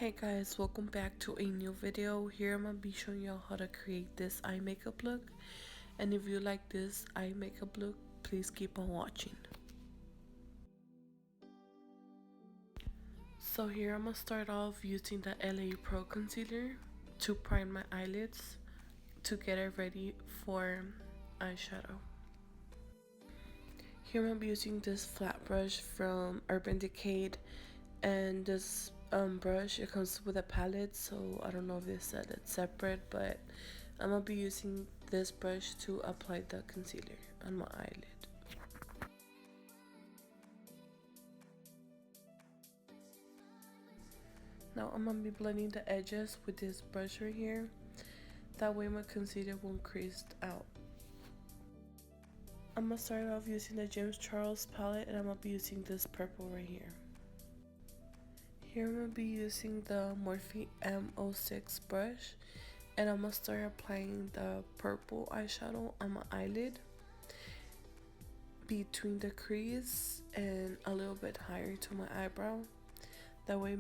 Hey guys, welcome back to a new video. Here I'm gonna be showing y'all how to create this eye makeup look, and if you like this eye makeup look, please keep on watching. So here I'm gonna start off using the LA Pro concealer to prime my eyelids to get it ready for eyeshadow. Here I'm gonna be using this flat brush from Urban Decay, and this brush, it comes with a palette, so I don't know if they said it's separate, but I'm gonna be using this brush to apply the concealer on my eyelid. Now I'm gonna be blending the edges with this brush right here, that way my concealer won't crease out. I'm gonna start off using the James Charles palette, and I'm gonna be using this purple right here. Here I'm going to be using the Morphe M06 brush, and I'm going to start applying the purple eyeshadow on my eyelid between the crease and a little bit higher to my eyebrow. That way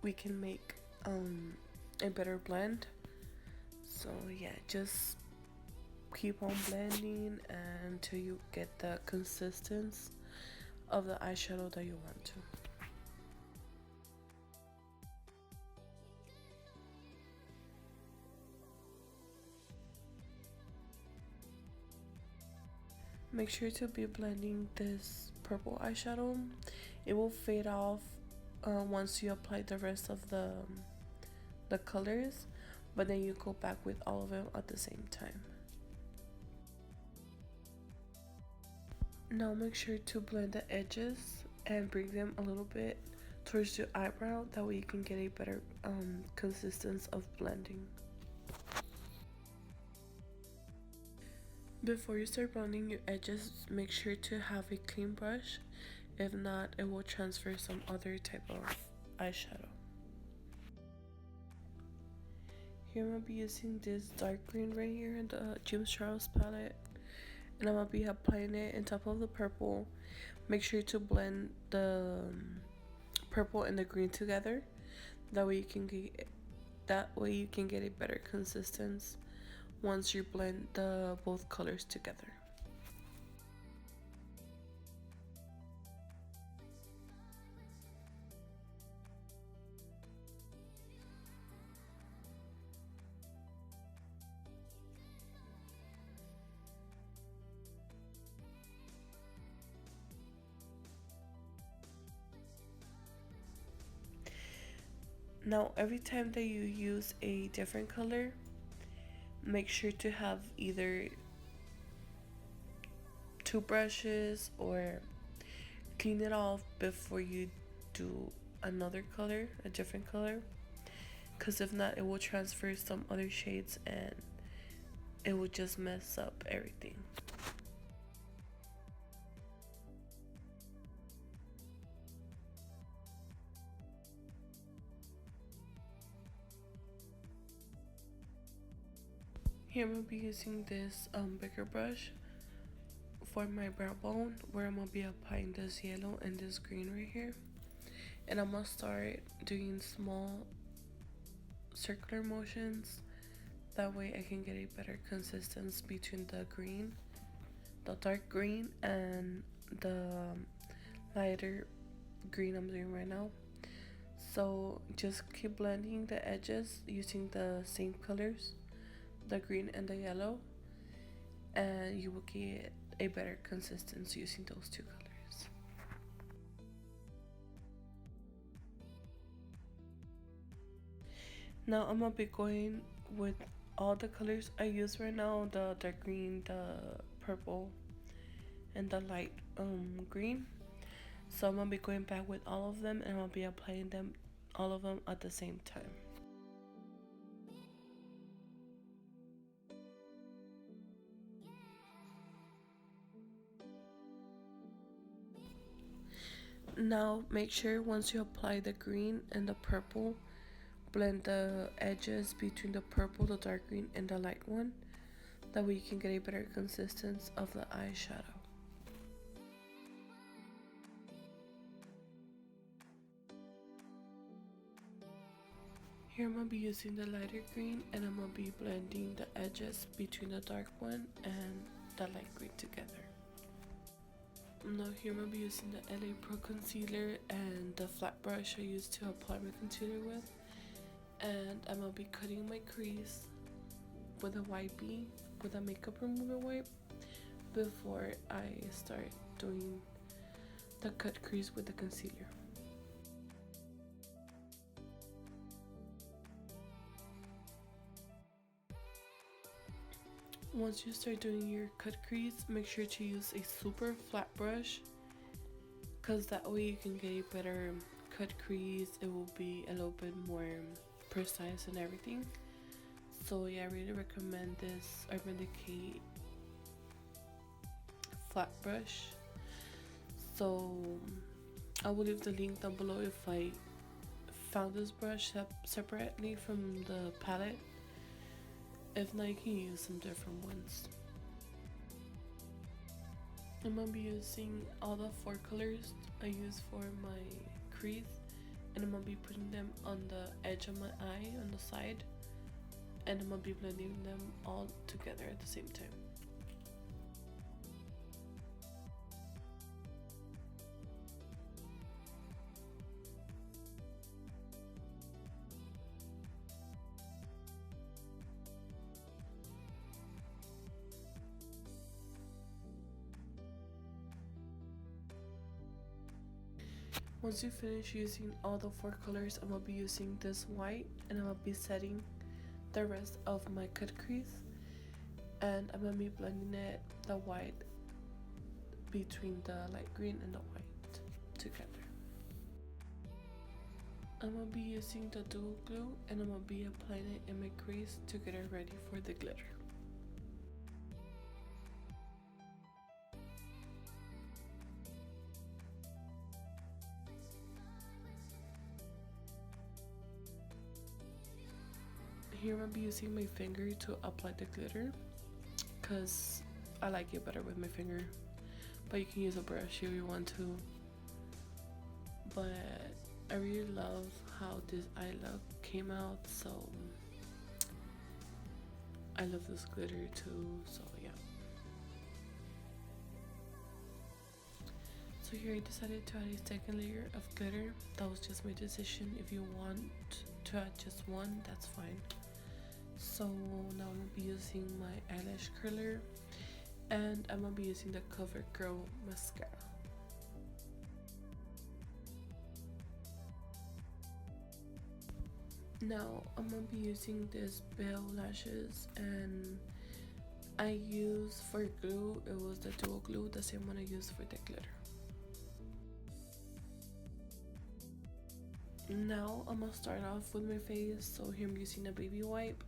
we can make a better blend. So yeah, just keep on blending until you get the consistency of the eyeshadow that you want to. Make sure to be blending this purple eyeshadow. It will fade off once you apply the rest of the colors, but then you go back with all of them at the same time. Now make sure to blend the edges and bring them a little bit towards your eyebrow, that way you can get a better consistency of blending. Before you start blending your edges, make sure to have a clean brush. If not, it will transfer some other type of eyeshadow. Here I'm going to be using this dark green right here in the James Charles palette, and I'm going to be applying it on top of the purple. Make sure to blend the purple and the green together. That way you can get a better consistency once you blend the both colors together. Now every time that you use a different color, make sure to have either two brushes or clean it off before you do another color, a different color, because if not, it will transfer some other shades and it will just mess up everything. Here I'm going to be using this bigger brush for my brow bone, where I'm going to be applying this yellow and this green right here. And I'm going to start doing small circular motions. That way I can get a better consistency between the green, the dark green, and the lighter green I'm doing right now. So just keep blending the edges using the same colors, the green and the yellow, and you will get a better consistency using those two colors. Now I'm gonna be going with all the colors I use right now, the dark green, the purple, and the light green. So I'm gonna be going back with all of them, and I'm gonna be applying them, all of them, at the same time. Now make sure once you apply the green and the purple, blend the edges between the purple, the dark green, and the light one. That way you can get a better consistency of the eyeshadow. Here I'm gonna be using the lighter green, and I'm gonna be blending the edges between the dark one and the light green together. Now here I'm gonna be using the LA Pro concealer and the flat brush I used to apply my concealer with, and I'm gonna be cutting my crease with a wipey, with a makeup remover wipe, before I start doing the cut crease with the concealer. Once you start doing your cut crease, make sure to use a super flat brush, because that way you can get a better cut crease. It will be a little bit more precise and everything. So yeah, I really recommend this Urban Decay flat brush. So I will leave the link down below if I found this brush separately from the palette. If not, you can use some different ones. I'm gonna be using all the 4 colors I use for my crease, and I'm gonna be putting them on the edge of my eye on the side, and I'm gonna be blending them all together at the same time. Once you finish using all the 4 colors, I'm gonna be using this white, and I'm gonna be setting the rest of my cut crease, and I'm gonna be blending the white between the light green and the white together. I'm gonna be using the dual glue, and I'm gonna be applying it in my crease to get it ready for the glitter. Here I'm gonna be using my finger to apply the glitter, because I like it better with my finger, but you can use a brush if you want to. But I really love how this eye look came out, so I love this glitter too, so yeah. So here I decided to add a second layer of glitter. That was just my decision. If you want to add just one, that's fine. So now I'm gonna be using my eyelash curler, and I'm gonna be using the CoverGirl mascara. Now I'm gonna be using this Belle lashes, and I use for glue, it was the dual glue, the same one I used for the glitter. Now I'm gonna start off with my face. So here I'm using a baby wipe,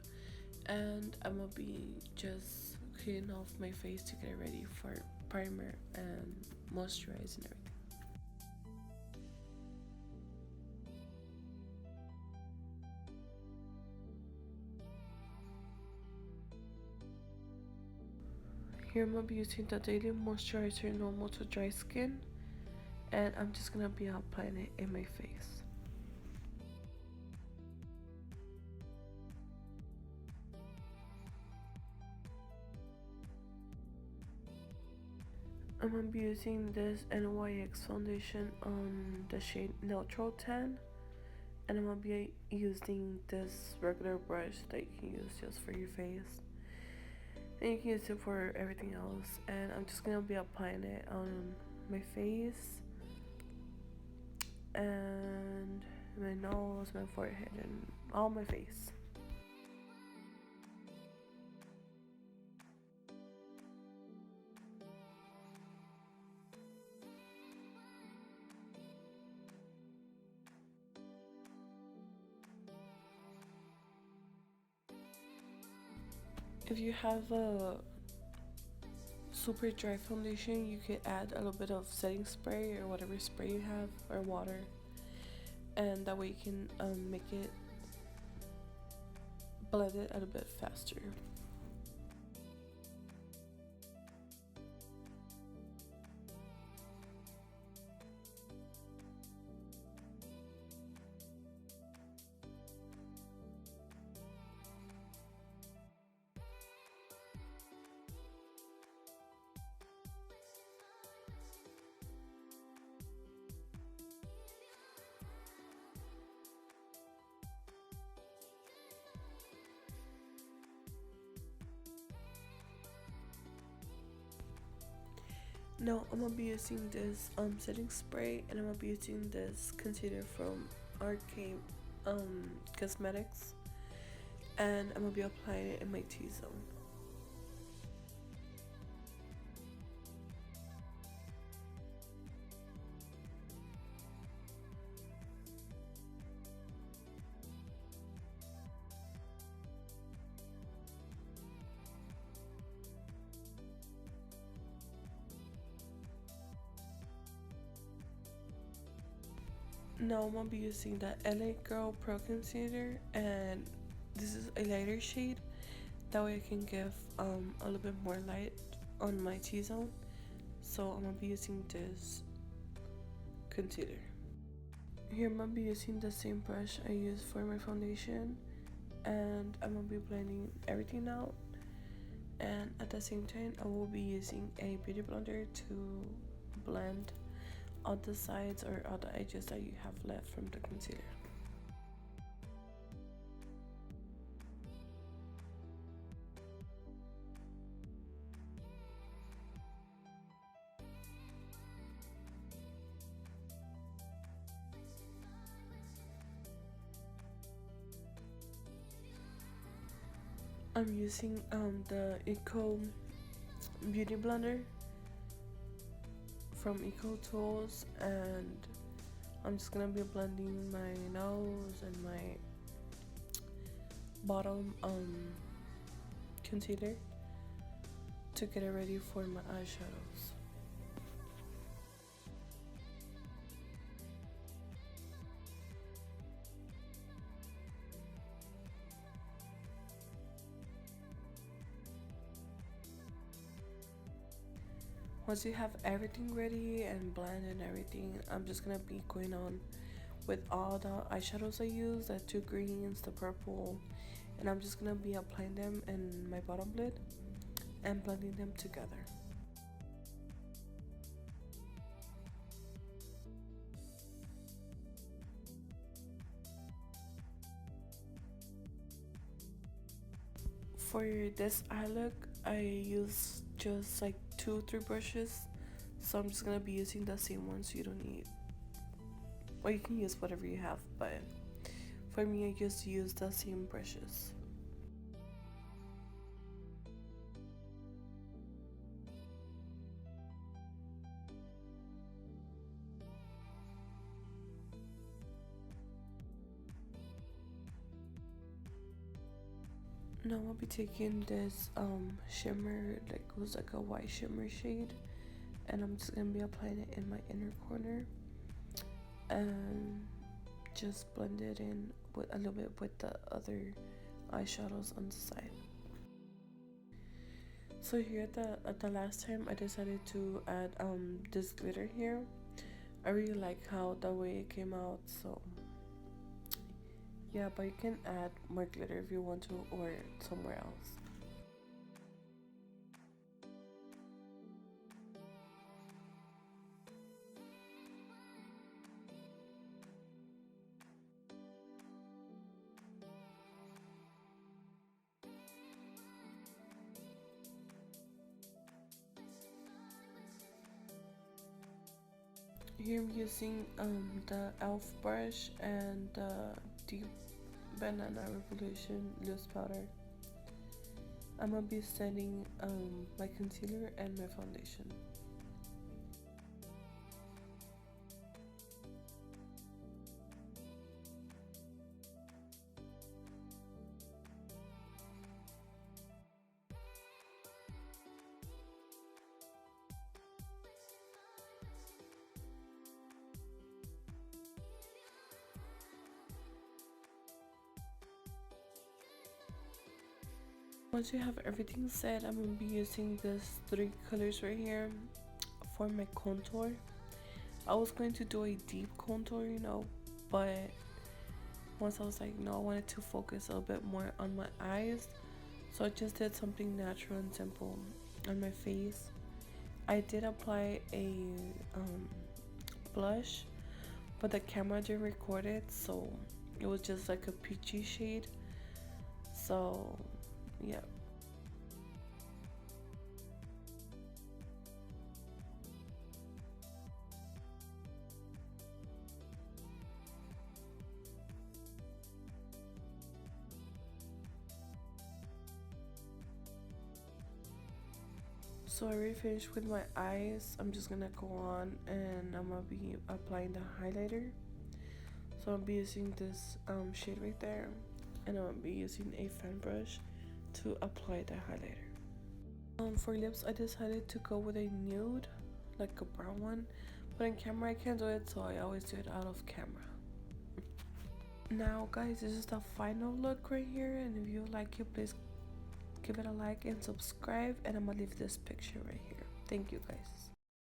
and I'm gonna be just cleaning off my face to get it ready for primer and moisturize and everything. Here I'm gonna be using the Daily Moisturizer Normal to Dry Skin, and I'm just gonna be applying it in my face. I'm gonna be using this NYX foundation on the shade Neutral Tan, and I'm gonna be using this regular brush that you can use just for your face, and you can use it for everything else. And I'm just gonna be applying it on my face and my nose, my forehead, and all my face. If you have a super dry foundation, you could add a little bit of setting spray or whatever spray you have, or water, and that way you can make it blend it a little bit faster. Now I'm gonna be using this setting spray, and I'm gonna be using this concealer from Arcade Cosmetics, and I'm gonna be applying it in my T-zone. Now I'm gonna be using the LA Girl Pro Concealer, and this is a lighter shade. That way I can give a little bit more light on my T-zone. So I'm gonna be using this concealer. Here I'm gonna be using the same brush I used for my foundation, and I'm gonna be blending everything out. And at the same time, I will be using a beauty blender to blend all the sides or all the edges that you have left from the concealer. I'm using the Eco Beauty Blender from Eco Tools, and I'm just gonna be blending my nose and my bottom concealer to get it ready for my eyeshadows. Once you have everything ready and blended and everything, I'm just gonna be going on with all the eyeshadows I use, the two greens, the purple, and I'm just gonna be applying them in my bottom lid and blending them together. For this eye look, I use just like 2 or 3 brushes, so I'm just gonna be using the same ones. You don't need, or you can use whatever you have, but for me I just use the same brushes. Now I'll be taking this shimmer, like it was like a white shimmer shade, and I'm just gonna be applying it in my inner corner and just blend it in with a little bit with the other eyeshadows on the side. So here at the last time I decided to add this glitter here. I really like how the way it came out, so yeah, but you can add more glitter if you want to, or somewhere else. Here I'm using the e.l.f. brush and the Deep Banana Revolution loose powder. I'm gonna be setting my concealer and my foundation. Once you have everything set, I'm gonna be using these 3 colors right here for my contour. I was going to do a deep contour, but once I was like, no, I wanted to focus a little bit more on my eyes, so I just did something natural and simple on my face. I did apply a blush, but the camera didn't record it, so it was just like a peachy shade. So yeah. So I already finished with my eyes. I'm just gonna go on and I'm gonna be applying the highlighter. So I'll be using this shade right there, and I'm gonna be using a fan brush to apply the highlighter. For lips, I decided to go with a nude, like a brown one, but in camera I can't do it, so I always do it out of camera. Now guys, this is the final look right here, and if you like it, please give it a like and subscribe, and I'm gonna leave this picture right here. Thank you guys.